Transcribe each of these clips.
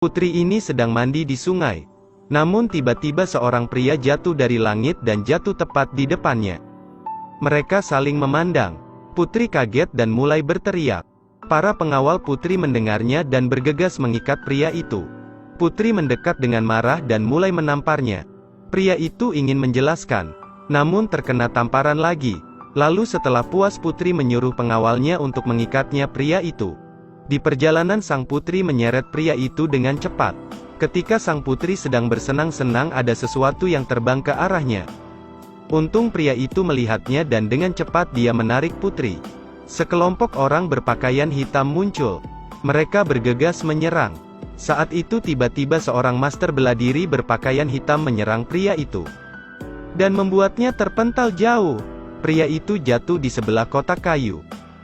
Putri ini sedang mandi di sungai. Namun tiba-tiba seorang pria jatuh dari langit dan jatuh tepat di depannya. Mereka saling memandang. Putri kaget dan mulai berteriak. Para pengawal putri mendengarnya dan bergegas mengikat pria itu. Putri mendekat dengan marah dan mulai menamparnya. Pria itu ingin menjelaskan, namun terkena tamparan lagi. Lalu setelah puas putri menyuruh pengawalnya untuk mengikatnya pria itu. Di perjalanan sang putri menyeret pria itu dengan cepat. Ketika sang putri sedang bersenang-senang ada sesuatu yang terbang ke arahnya. Untung pria itu melihatnya dan dengan cepat dia menarik putri. Sekelompok orang berpakaian hitam muncul. Mereka bergegas menyerang. Saat itu tiba-tiba seorang master bela diri berpakaian hitam menyerang pria itu. Dan membuatnya terpental jauh. Pria itu jatuh di sebelah kotak kayu.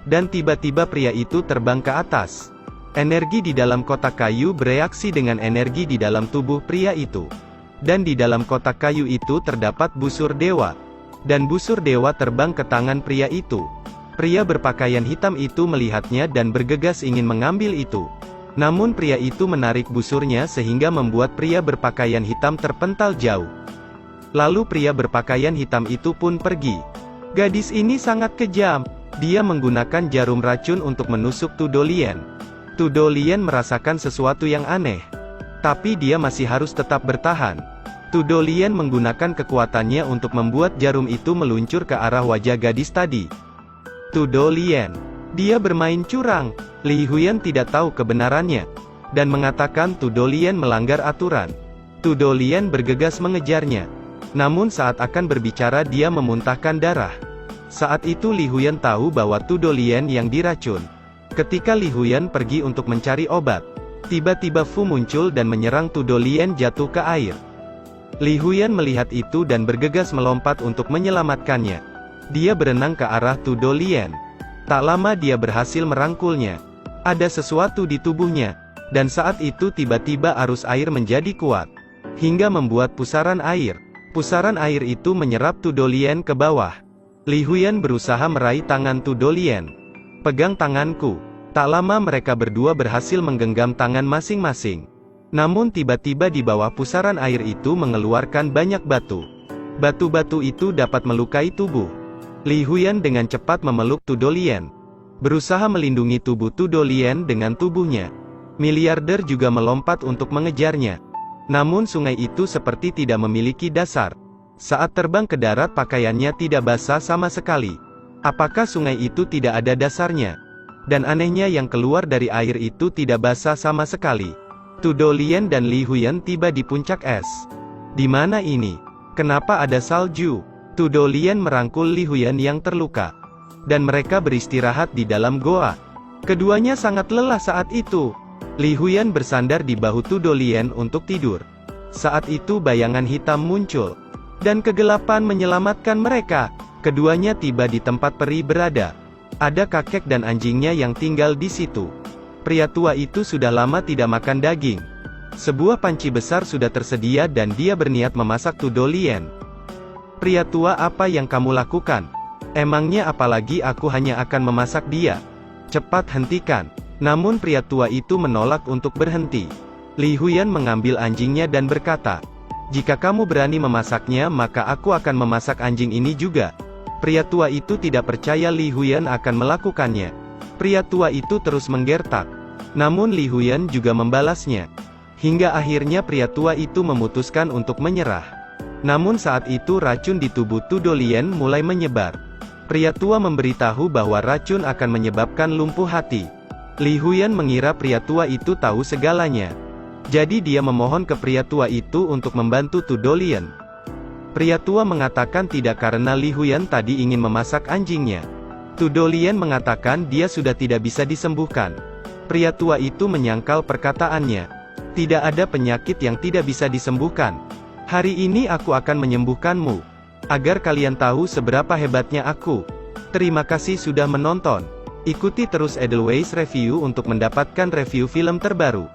Dan tiba-tiba pria itu terbang ke atas. Energi di dalam kotak kayu bereaksi dengan energi di dalam tubuh pria itu. Dan di dalam kotak kayu itu terdapat busur dewa. Dan busur dewa terbang ke tangan pria itu. Pria berpakaian hitam itu melihatnya dan bergegas ingin mengambil itu. Namun pria itu menarik busurnya sehingga membuat pria berpakaian hitam terpental jauh. Lalu pria berpakaian hitam itu pun pergi. Gadis ini sangat kejam. Dia menggunakan jarum racun untuk menusuk Tudolien. Tudolien merasakan sesuatu yang aneh. Tapi dia masih harus tetap bertahan. Tudolien menggunakan kekuatannya untuk membuat jarum itu meluncur ke arah wajah gadis tadi. Tudolien. Dia bermain curang. Li Huyan tidak tahu kebenarannya. Dan mengatakan Tudolien melanggar aturan. Tudolien bergegas mengejarnya. Namun saat akan berbicara dia memuntahkan darah. Saat itu Li Huyan tahu bahwa Tudolien yang diracun. Ketika Li Huyan pergi untuk mencari obat, tiba-tiba Fu muncul dan menyerang Tudolien jatuh ke air. Li Huyan melihat itu dan bergegas melompat untuk menyelamatkannya. Dia berenang ke arah Tudolien. Tak lama dia berhasil merangkulnya. Ada sesuatu di tubuhnya. Dan saat itu tiba-tiba arus air menjadi kuat. Hingga membuat pusaran air. Pusaran air itu menyerap Tudolien ke bawah. Li Huyan berusaha meraih tangan Tudolien. Pegang tanganku. Tak lama mereka berdua berhasil menggenggam tangan masing-masing. Namun tiba-tiba di bawah pusaran air itu mengeluarkan banyak batu. Batu-batu itu dapat melukai tubuh. Li Huyan dengan cepat memeluk Tudolien. Berusaha melindungi tubuh Tudolien dengan tubuhnya. Miliarder juga melompat untuk mengejarnya. Namun sungai itu seperti tidak memiliki dasar. Saat terbang ke darat pakaiannya tidak basah sama sekali. Apakah sungai itu tidak ada dasarnya? Dan anehnya yang keluar dari air itu tidak basah sama sekali. Tudolien dan Li Huyan tiba di puncak es. Di mana ini? Kenapa ada salju? Tudolien merangkul Li Huyan yang terluka. Dan mereka beristirahat di dalam goa. Keduanya sangat lelah saat itu. Li Huyan bersandar di bahu Tudolien untuk tidur. Saat itu bayangan hitam muncul. Dan kegelapan menyelamatkan mereka. Keduanya tiba di tempat peri berada. Ada kakek dan anjingnya yang tinggal di situ. Pria tua itu sudah lama tidak makan daging. Sebuah panci besar sudah tersedia dan dia berniat memasak Tudolien. Pria tua, apa yang kamu lakukan? Emangnya apalagi aku hanya akan memasak dia? Cepat hentikan. Namun pria tua itu menolak untuk berhenti. Li Huyan mengambil anjingnya dan berkata, jika kamu berani memasaknya maka aku akan memasak anjing ini juga. Pria tua itu tidak percaya Li Huyan akan melakukannya. Pria tua itu terus menggertak. Namun Li Huyan juga membalasnya. Hingga akhirnya pria tua itu memutuskan untuk menyerah. Namun saat itu racun di tubuh Tudolien mulai menyebar. Pria tua memberitahu bahwa racun akan menyebabkan lumpuh hati. Li Huyan mengira pria tua itu tahu segalanya. Jadi dia memohon ke pria tua itu untuk membantu Tudolien. Pria tua mengatakan tidak karena Li Huyan tadi ingin memasak anjingnya. Tudolien mengatakan dia sudah tidak bisa disembuhkan. Pria tua itu menyangkal perkataannya. Tidak ada penyakit yang tidak bisa disembuhkan. Hari ini aku akan menyembuhkanmu. Agar kalian tahu seberapa hebatnya aku. Terima kasih sudah menonton. Ikuti terus Edelweiss Review untuk mendapatkan review film terbaru.